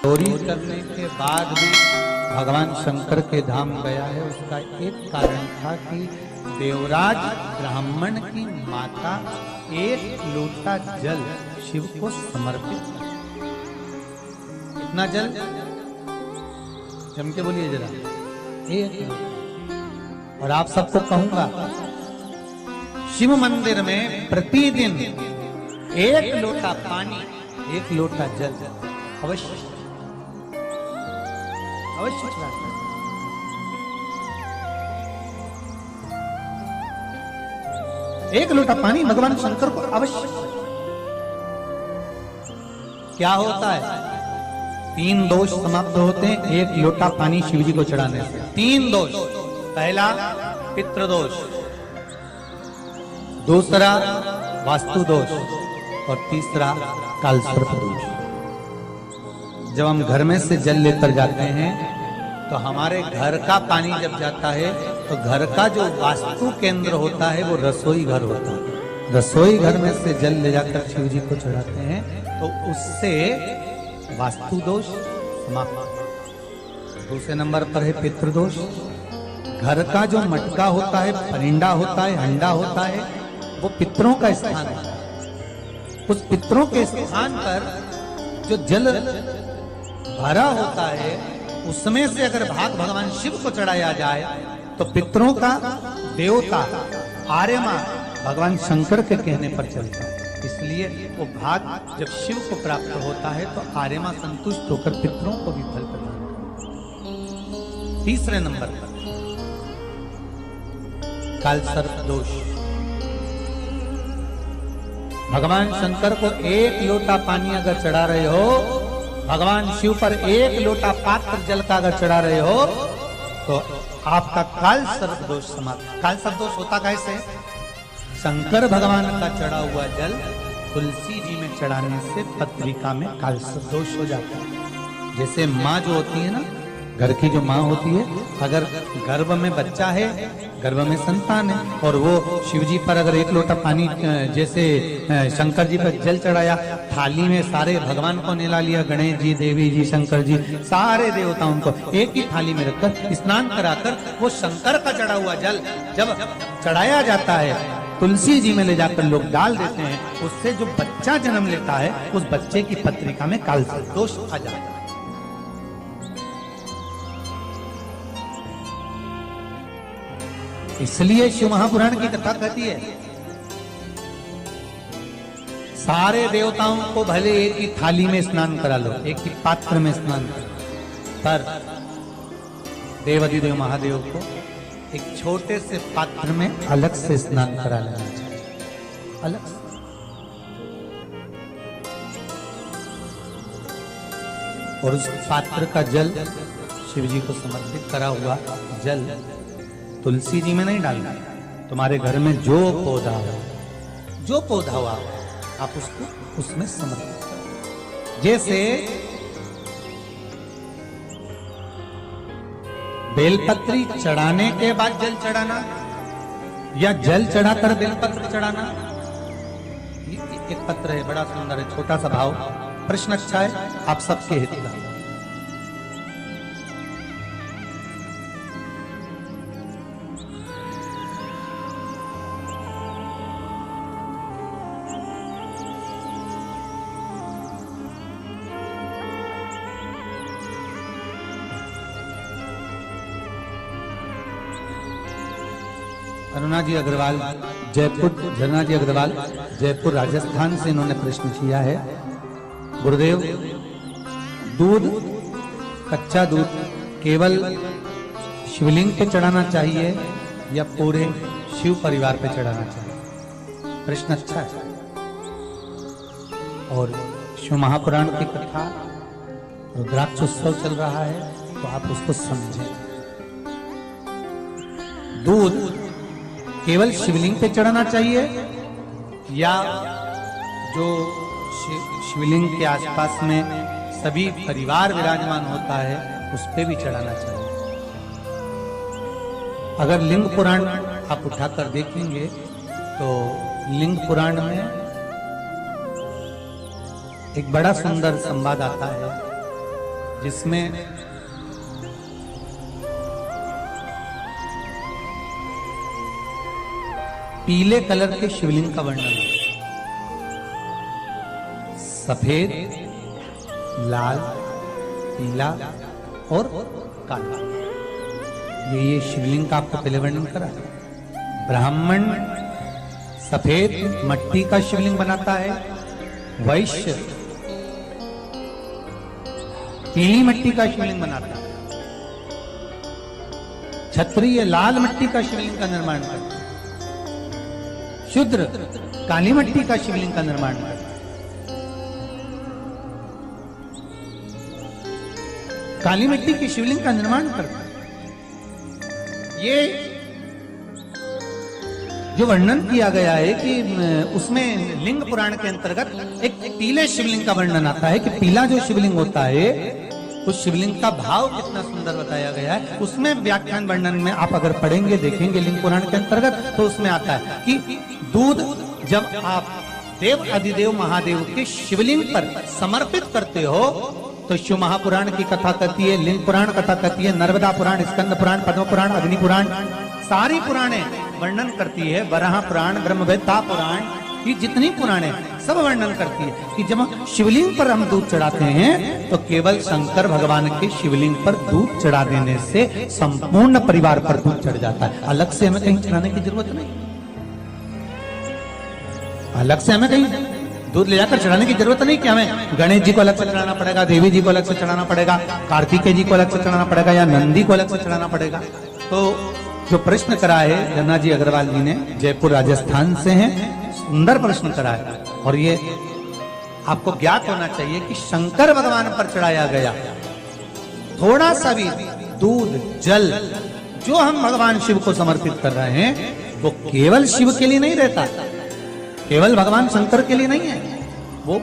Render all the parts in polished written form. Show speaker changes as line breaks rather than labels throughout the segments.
चोरी करने के बाद भी भगवान शंकर के धाम गया है, उसका एक कारण था कि देवराज ब्राह्मण की माता एक लोटा जल शिव को समर्पित कर। कितना जल? जम के बोलिए जरा। एक लोटा। और आप सबको कहूंगा, शिव मंदिर में प्रतिदिन एक लोटा पानी, एक लोटा जल अवश्य अवश्य चढ़ाते। एक लोटा पानी भगवान शंकर को अवश्य। क्या होता है? 3 दोष समाप्त होते हैं एक लोटा पानी शिव जी को चढ़ाने से। 3 दोष। पहला पितृदोष, दूसरा वास्तु दोष और तीसरा कालसर्प दोष। जब हम घर में से जल लेकर जाते हैं तो हमारे घर का पानी जब जाता है तो घर का जो वास्तु केंद्र होता है वो रसोई घर होता है। रसोई घर में से जल ले जाकर शिव जी को चढ़ाते हैं तो उससे वास्तु दोष समाप्त। दूसरे नंबर पर है पितृदोष। घर का जो मटका होता है, परिंडा होता है, हंडा होता है, वो पितरों का स्थान है। उस पितरों के स्थान पर जो जल भरा होता है उसमें से अगर भाग भगवान शिव को चढ़ाया जाए तो पितरों का देवता आर्यमा भगवान शंकर के कहने पर चलता है। इसलिए वो भाग जब शिव को प्राप्त होता है तो आर्यमा संतुष्ट होकर पितरों को भी फल प्रदान करता है। तीसरे नंबर पर कालसर्प दोष। भगवान शंकर को एक लोटा पानी अगर चढ़ा रहे हो, भगवान शिव पर एक लोटा पात्र जल का अगर चढ़ा रहे हो तो आपका कालसर्प दोष समाप्त। कालसर्प दोष होता कैसे? शंकर भगवान का चढ़ा हुआ जल तुलसी जी में चढ़ाने से पत्रिका में कालसर्प दोष हो जाता है। जैसे माँ जो होती है ना, घर की जो माँ होती है, अगर गर्भ में बच्चा है, गर्भ में संतान है, और वो शिव जी पर अगर एक लोटा पानी जैसे शंकर जी पर जल चढ़ाया, थाली में सारे भगवान को निला लिया, गणेश जी, देवी जी, शंकर जी, सारे देवताओं को एक ही थाली में रखकर स्नान कराकर वो शंकर का चढ़ा हुआ जल जब चढ़ाया जाता है तुलसी जी में ले जाकर लोग डाल देते हैं, उससे जो बच्चा जन्म लेता है उस बच्चे की पत्रिका में कालसर्प दोष आ जाता है। इसलिए शिव महापुराण की कथा कहती है सारे देवताओं को भले एक ही थाली में स्नान करा लो, एक ही पात्र में स्नान करो, पर देवाधिदेव महादेव को एक छोटे से पात्र में अलग से स्नान करा लेना चाहिए, अलग से। और उस पात्र का जल शिव जी को समर्पित करा हुआ जल तुलसी जी में नहीं डालना। तुम्हारे घर में जो पौधा हो आप उसको उसमें समर्पित करो। जैसे बेलपत्री चढ़ाने के बाद जल चढ़ाना या जल चढ़ाकर बेलपत्र चढ़ाना। एक पत्र है, बड़ा सुंदर है, छोटा सा भाव, प्रश्न अच्छा है, आप सबके हित का। अरुणा जी अग्रवाल जयपुर, झरना जी अग्रवाल जयपुर राजस्थान से इन्होंने प्रश्न किया है, गुरुदेव दूध, कच्चा दूध केवल शिवलिंग पे चढ़ाना चाहिए या पूरे शिव परिवार पे चढ़ाना चाहिए? प्रश्न अच्छा है। और शिव महापुराण की कथा रुद्राक्ष उत्सव चल रहा है तो आप उसको समझें। दूध केवल शिवलिंग पे चढ़ाना चाहिए या जो शिवलिंग के आसपास में सभी परिवार विराजमान होता है उस पे भी चढ़ाना चाहिए? अगर लिंग पुराण आप उठाकर देखेंगे तो लिंग पुराण में एक बड़ा सुंदर संवाद आता है जिसमें पीले कलर के शिवलिंग का वर्णन है। सफेद, लाल, पीला और काला, ये शिवलिंग का आपको पहले वर्णन करा। ब्राह्मण सफेद मट्टी का शिवलिंग बनाता है, वैश्य पीली मट्टी का शिवलिंग बनाता है, क्षत्रिय लाल मट्टी का शिवलिंग का निर्माण करता है, शूद्र काली मट्टी का शिवलिंग का निर्माण करता है। काली मिट्टी की शिवलिंग का निर्माण करता है। ये जो वर्णन किया गया है कि उसमें लिंग पुराण के अंतर्गत एक पीले शिवलिंग का वर्णन आता है कि पीला जो शिवलिंग होता है उस शिवलिंग का भाव कितना सुंदर बताया गया है। उसमें व्याख्यान वर्णन में आप अगर पढ़ेंगे देखेंगे लिंग पुराण के अंतर्गत तो उसमें आता है कि दूध जब आप देव अधिदेव महादेव के शिवलिंग पर समर्पित करते हो तो शिव महापुराण की कथा कहती है, लिंग पुराण कथा कहती है, नर्मदा पुराण, स्कंद पुराण, पद्म पुराण, अग्नि पुराण, सारी पुराणे वर्णन करती है। वराह पुराण, ब्रह्मवेत्ता पुराण, ये जितनी पुराणे सब वर्णन करती है कि जब शिवलिंग पर हम दूध चढ़ाते हैं तो केवल शंकर भगवान के शिवलिंग पर दूध चढ़ा देने से संपूर्ण परिवार पर दूध चढ़ जाता है। अलग से हमें कहीं चढ़ाने की जरूरत नहीं, अलग से हमें कहीं दूध ले जाकर चढ़ाने की जरूरत नहीं कि हमें गणेश जी को अलग से चढ़ाना पड़ेगा, देवी जी को अलग से चढ़ाना पड़ेगा, कार्तिकेय जी को अलग से चढ़ाना पड़ेगा या नंदी को अलग से चढ़ाना पड़ेगा। तो जो प्रश्न करा है धन्ना जी अग्रवाल जी ने, जयपुर राजस्थान से हैं, सुंदर प्रश्न करा है। और ये आपको ज्ञात होना चाहिए कि शंकर भगवान पर चढ़ाया गया थोड़ा सा भी दूध जल जो हम भगवान शिव को समर्पित कर रहे हैं वो केवल शिव के लिए नहीं रहता, केवल भगवान शंकर के लिए नहीं है, वो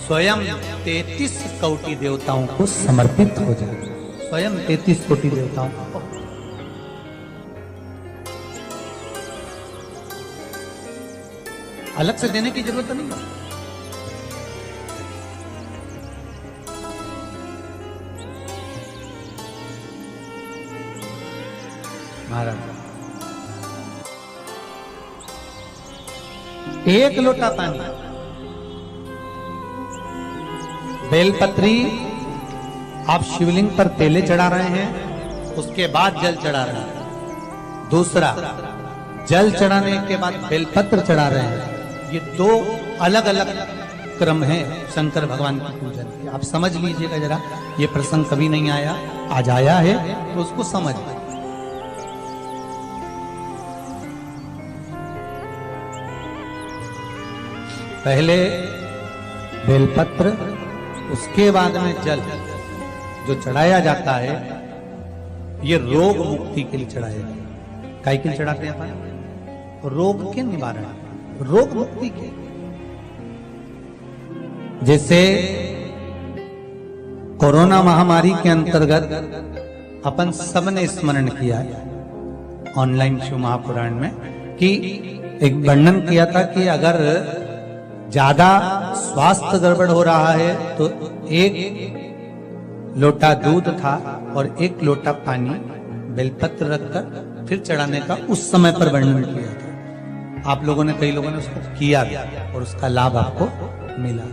स्वयं 33 कोटि देवताओं को समर्पित हो जाए, स्वयं 33 कोटि देवताओं को। अलग से देने की जरूरत नहीं है। महाराज एक लोटा पानी, बेलपत्री आप शिवलिंग पर तेले चढ़ा रहे हैं, उसके बाद जल चढ़ा रहे हैं। दूसरा, जल चढ़ाने के बाद बेलपत्र चढ़ा रहे हैं। ये दो अलग अलग क्रम हैं शंकर भगवान की पूजन के। आप समझ लीजिएगा जरा, ये प्रसंग कभी नहीं आया, आज आया है तो उसको समझ। पहले बेलपत्र, उसके बाद में जल जो चढ़ाया जाता है ये रोग मुक्ति के लिए चढ़ाया जाता है। काहे के लिए चढ़ाते हैं अपन? रोग के निवारण, रोग मुक्ति के। जैसे कोरोना महामारी के अंतर्गत अपन सबने स्मरण किया ऑनलाइन शिव महापुराण में कि एक वर्णन किया था कि अगर ज्यादा स्वास्थ्य गड़बड़ हो रहा है तो एक लोटा दूध था और एक लोटा पानी बेलपत्र रखकर फिर चढ़ाने का उस समय पर वर्णन किया था। आप लोगों ने, कई लोगों ने उसको किया और उसका लाभ आपको मिला।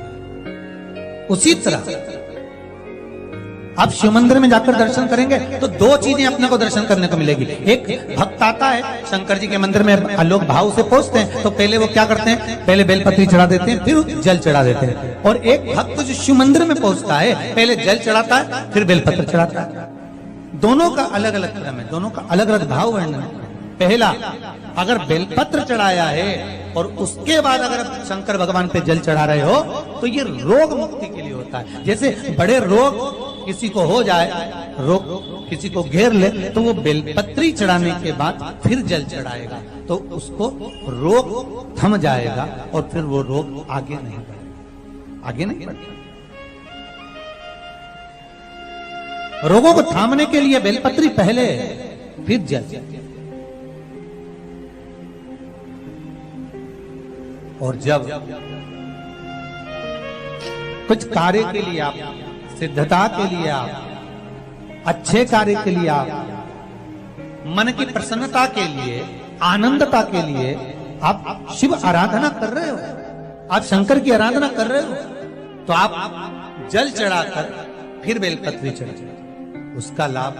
उसी तरह आप शिव मंदिर में जाकर दर्शन करेंगे तो दो चीजें अपने को दर्शन करने को मिलेगी। एक भक्त आता है शंकर जी के मंदिर में, लोग भाव से पहुंचते हैं तो पहले वो क्या करते हैं, पहले बेलपत्री चढ़ा देते हैं फिर जल चढ़ा देते हैं। और एक भक्त जो शिव मंदिर में पहुंचता है पहले जल चढ़ाता है फिर बेलपत्र चढ़ाता है। दोनों का अलग अलग क्रम है, दोनों का अलग अलग भाव वर्णन है। पहला, अगर बेलपत्र चढ़ाया है और उसके बाद अगर शंकर भगवान पे जल चढ़ा रहे हो तो ये रोग मुक्ति के लिए होता है। जैसे बड़े रोग किसी को हो जाए, रोग किसी को घेर ले तो वो बेलपत्री चढ़ाने के बाद फिर जल चढ़ाएगा तो उसको रोग थम जाएगा और फिर वो रोग आगे नहीं बढ़ेगा, आगे नहीं बढ़ेगा। रोगों को थामने के लिए बेलपत्री पहले फिर जल। और जब कुछ कार्य के लिए आप सिद्धता के लिए आप, अच्छे कार्य के लिए आप, मन की प्रसन्नता के लिए, आनंदता के लिए आप शिव आराधना कर रहे हो, आप शंकर की आराधना कर रहे हो, तो आप जल चढ़ाकर फिर बेलपत्री चढ़ाइए, उसका लाभ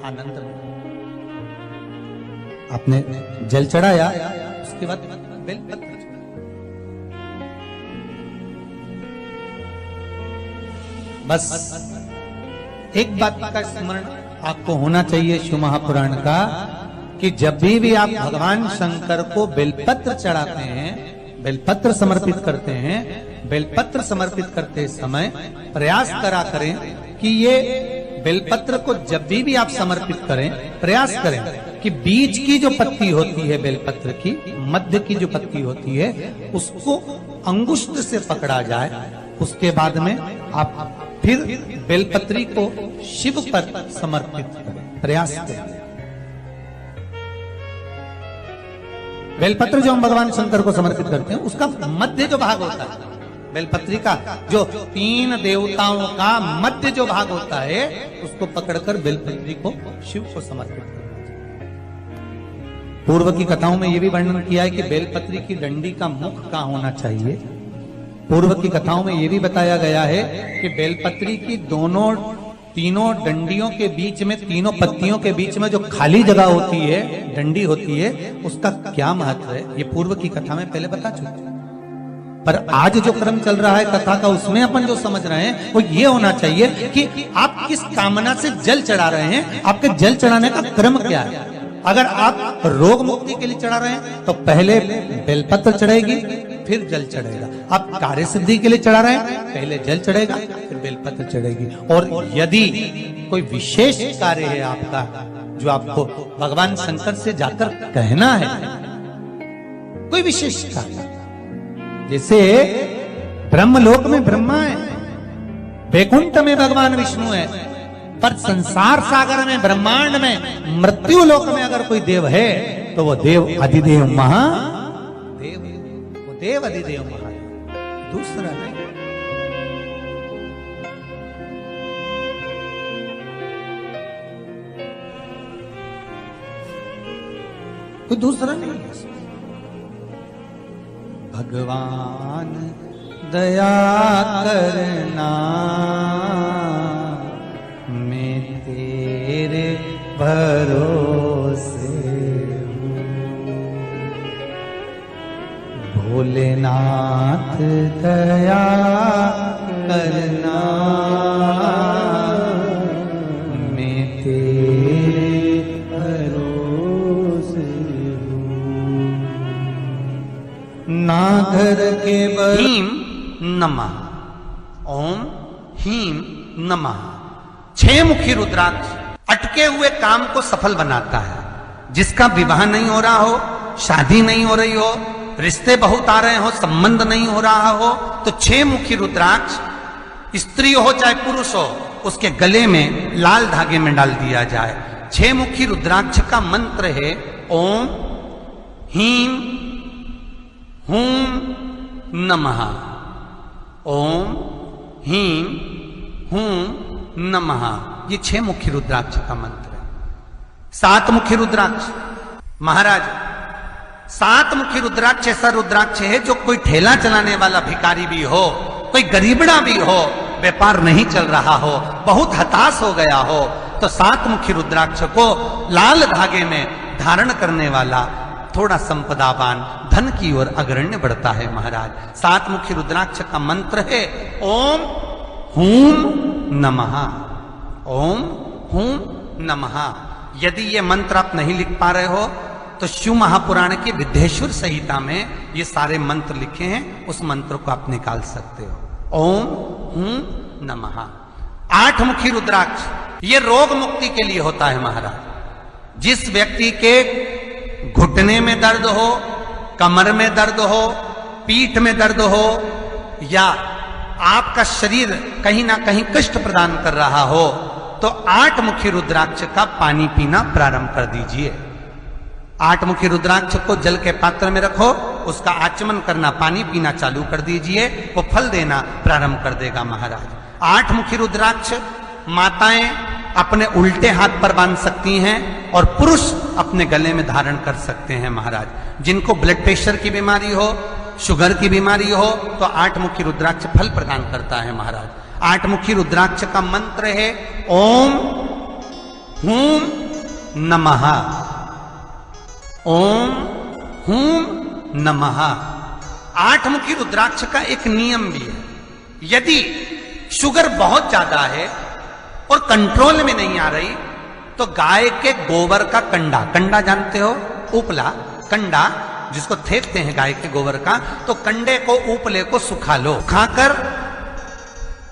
आनंद में। आपने जल चढ़ाया, उसके बाद बेलपत्री चढ़ाई। बस एक बात का स्मरण आपको होना चाहिए शिव महापुराण का, कि जब भी आप भगवान शंकर को बेलपत्र चढ़ाते हैं, बेलपत्र समर्पित करते हैं, बेलपत्र समर्पित करते समय प्रयास करा करें कि ये बेलपत्र को जब भी आप समर्पित करें, प्रयास करें कि बीच की जो पत्ती होती है बेलपत्र की, मध्य की जो पत्ती होती है, उसको अंगुष्ठ से पकड़ा जाए। उसके बाद में आप फिर बेलपत्री को शिव पर समर्पित करें, प्रयास करें। बेलपत्र जो हम भगवान शंकर को समर्पित करते हैं, उसका मध्य जो भाग होता है, बेलपत्री का जो 3 देवताओं का मध्य जो भाग होता है, उसको पकड़कर बेलपत्री को शिव को समर्पित करना चाहिए। पूर्व की कथाओं में यह भी वर्णन किया है कि बेलपत्री की डंडी का मुख कहां होना चाहिए। पूर्व की कथाओं में यह भी बताया गया है कि बेलपत्री की तीनों डंडियों के बीच में, तीनों पत्तियों के बीच में जो खाली जगह होती है, डंडी होती है, उसका क्या महत्व है, ये पूर्व की कथा में पहले बता चुके। पर आज जो क्रम चल रहा है कथा का, उसमें अपन जो समझ रहे हैं वो ये होना चाहिए कि आप किस कामना से जल चढ़ा रहे हैं, आपके जल चढ़ाने का क्रम क्या है। अगर आप रोग मुक्ति के लिए चढ़ा रहे हैं तो पहले बेलपत्र चढ़ेगी, फिर जल चढ़ेगा। आप कार्य सिद्धि के लिए चढ़ा रहे हैं, पहले जल चढ़ेगा, फिर बेलपत्र चढ़ेगी। और यदि कोई विशेष कार्य है आपका, जो आपको भगवान शंकर से जाकर कहना है, कोई विशेष कार्य, जैसे ब्रह्मलोक में ब्रह्मा है, वैकुंठ में भगवान विष्णु है, पर संसार सागर में, ब्रह्मांड में, मृत्यु लोक में अगर कोई देव है तो वो देव अधिदेव महादेव, वो देव अधिदेव महादेव, दूसरा नहीं। कोई दूसरा नहीं है। भगवान दया करना, मैं तेरे भरोसे हूँ। भोलेनाथ दया करना, मैं तेरे भरोसे हूँ। ना घर के हीम नमः, ओम हीम नमः। 6 मुखी रुद्राक्ष अटके हुए काम को सफल बनाता है। जिसका विवाह नहीं हो रहा हो, शादी नहीं हो रही हो, रिश्ते बहुत आ रहे हो, संबंध नहीं हो रहा हो, तो 6 मुखी रुद्राक्ष, स्त्री हो चाहे पुरुष हो, उसके गले में लाल धागे में डाल दिया जाए। 6 मुखी रुद्राक्ष का मंत्र है ओम हीम हूम नमः। ओम हीम हूम नमः, ये 6 मुखी रुद्राक्ष का मंत्र है। 7 मुखी रुद्राक्ष, महाराज 7 मुखी रुद्राक्ष ऐसा रुद्राक्ष है जो कोई ठेला चलाने वाला भिखारी भी हो, कोई गरीबड़ा भी हो, व्यापार नहीं चल रहा हो, बहुत हताश हो गया हो, तो 7 मुखी रुद्राक्ष को लाल धागे में धारण करने वाला थोड़ा संपदावान, धन की ओर अग्रण्य बढ़ता है। महाराज 7 मुखी रुद्राक्ष का मंत्र है ओम हूम नमः, ओम हूम नमः। यदि ये मंत्र आप नहीं लिख पा रहे हो तो शिव महापुराण की विद्येश्वर संहिता में ये सारे मंत्र लिखे हैं, उस मंत्र को आप निकाल सकते हो। ओम हूम नमः। 8 मुखी रुद्राक्ष ये रोग मुक्ति के लिए होता है। महाराज जिस व्यक्ति के घुटने में दर्द हो, कमर में दर्द हो, पीठ में दर्द हो, या आपका शरीर कहीं ना कहीं कष्ट प्रदान कर रहा हो, तो 8 मुखी रुद्राक्ष का पानी पीना प्रारंभ कर दीजिए। 8 मुखी रुद्राक्ष को जल के पात्र में रखो, उसका आचमन करना, पानी पीना चालू कर दीजिए, वो फल देना प्रारंभ कर देगा। महाराज
8 मुखी रुद्राक्ष माताएं अपने उल्टे हाथ पर बांध सकती हैं और पुरुष अपने गले में धारण कर सकते हैं महाराज। जिनको ब्लड प्रेशर की बीमारी हो, शुगर की बीमारी हो, तो 8 मुखी रुद्राक्ष फल प्रदान करता है महाराज। 8 मुखी रुद्राक्ष का मंत्र है ओम हूम नमः, ओम हूम नमः। 8 मुखी रुद्राक्ष का एक नियम भी है, यदि शुगर बहुत ज्यादा है और कंट्रोल में नहीं आ रही तो गाय के गोबर का कंडा, कंडा जानते हो, उपला कंडा जिसको थेपते हैं गाय के गोबर का, तो कंडे को उपले को सुखा लो, खाकर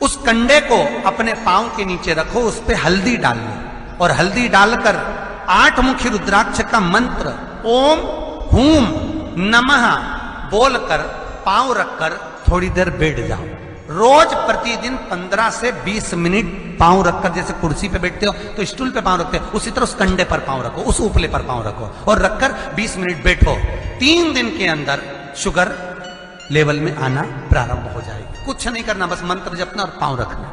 उस कंडे को अपने पांव के नीचे रखो, उस पे हल्दी डाल लो और हल्दी डालकर 8 मुखी रुद्राक्ष का मंत्र ओम हूम नमः बोलकर पांव रखकर थोड़ी देर बैठ जाओ। रोज प्रतिदिन 15 से 20 मिनट पांव रखकर, जैसे कुर्सी पे बैठते हो तो स्टूल पे पांव रखते हो, उसी तरह उस कंडे पर पांव रखो, उस उपले पर पांव रखो और रखकर 20 मिनट बैठो। 3 दिन के अंदर शुगर लेवल में आना प्रारंभ हो जाएगी। कुछ नहीं करना, बस मंत्र जपना और पांव रखना।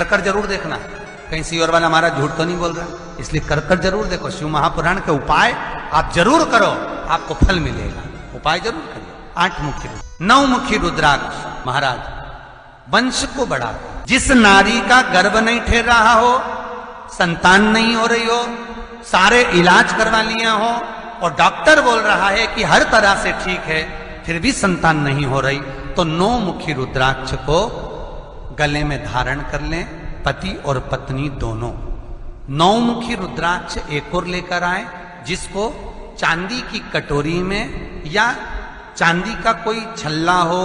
कर जरूर देखना, कहीं सीवर वाला हमारा झूठ तो नहीं बोल रहा, इसलिए कर जरूर देखो। शिव महापुराण के उपाय आप जरूर करो, आपको फल मिलेगा। उपाय जरूर करो। 8 मुखी, 9 मुखी रुद्राक्ष महाराज वंश को बढ़ा। जिस नारी का गर्भ नहीं ठहर रहा हो, संतान नहीं हो रही हो, सारे इलाज करवा लिया हो और डॉक्टर बोल रहा है कि हर तरह से ठीक है, फिर भी संतान नहीं हो रही, तो 9 मुखी रुद्राक्ष को गले में धारण कर लें, पति और पत्नी दोनों। 9 मुखी रुद्राक्ष एक और लेकर आए, जिसको चांदी की कटोरी में या चांदी का कोई छल्ला हो,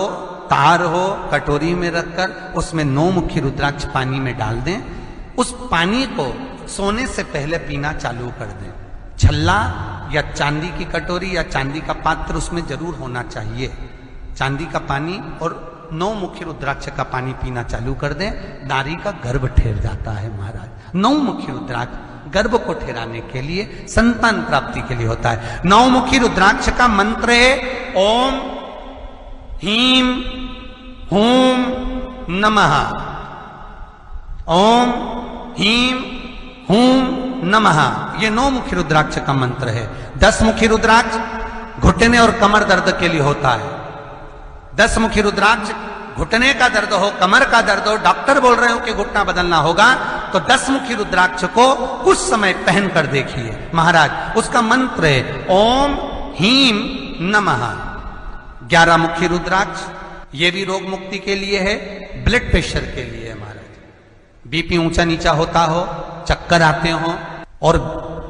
तार हो, कटोरी में रखकर उसमें 9 मुखी रुद्राक्ष पानी में डाल दें। उस पानी को सोने से पहले पीना चालू कर दें। छल्ला या चांदी की कटोरी या चांदी का पात्र उसमें जरूर होना चाहिए। चांदी का पानी और 9 मुखी रुद्राक्ष का पानी पीना चालू कर दें, नारी का गर्भ ठहर जाता है महाराज। 9 मुखी रुद्राक्ष गर्भ को ठहराने के लिए, संतान प्राप्ति के लिए होता है। 9 मुखी रुद्राक्ष का मंत्र है ओम हीम हूम नमः, ओम हीम हूम नमः। ये 9 मुखी रुद्राक्ष का मंत्र है। 10 मुखी रुद्राक्ष घुटने और कमर दर्द के लिए होता है। 10 मुखी रुद्राक्ष घुटने का दर्द हो, कमर का दर्द हो, डॉक्टर बोल रहे हो कि घुटना बदलना होगा, तो 10 मुखी रुद्राक्ष को उस समय पहन कर देखिए महाराज। उसका मंत्र है ओम हीम नमः। 11 मुखी रुद्राक्ष ये भी रोग मुक्ति के लिए है, ब्लड प्रेशर के लिए है महाराज। बीपी ऊंचा नीचा होता हो, चक्कर आते हो और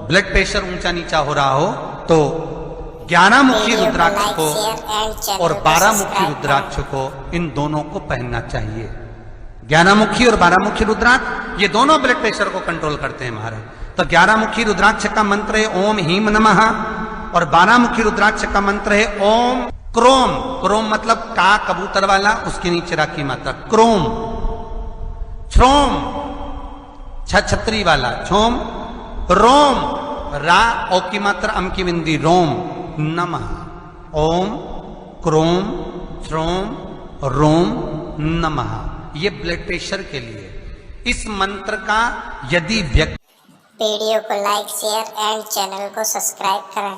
ब्लड प्रेशर ऊंचा नीचा हो रहा हो, तो 11 मुखी रुद्राक्ष को और 12 मुखी रुद्राक्ष को, इन दोनों को पहनना चाहिए। 11 मुखी और 12 मुखी रुद्राक्ष ये दोनों ब्लड प्रेशर को कंट्रोल करते हैं महाराज। तो 11 मुखी रुद्राक्ष का मंत्र है ओम हीम नमः और 12 मुखी रुद्राक्ष का मंत्र है ओम क्रोम। क्रोम मतलब का कबूतर वाला, उसके नीचे राखी मात्रा क्रोम। छ्रोम छतरी वाला छोम। रोम रा ओ की मात्रा अम की बिंदी रोम नमः। ओम क्रोम श्रोम रोम नमः। ये ब्लड प्रेशर के लिए। इस मंत्र का यदि व्यक्ति
वीडियो को लाइक शेयर एंड चैनल को सब्सक्राइब करें।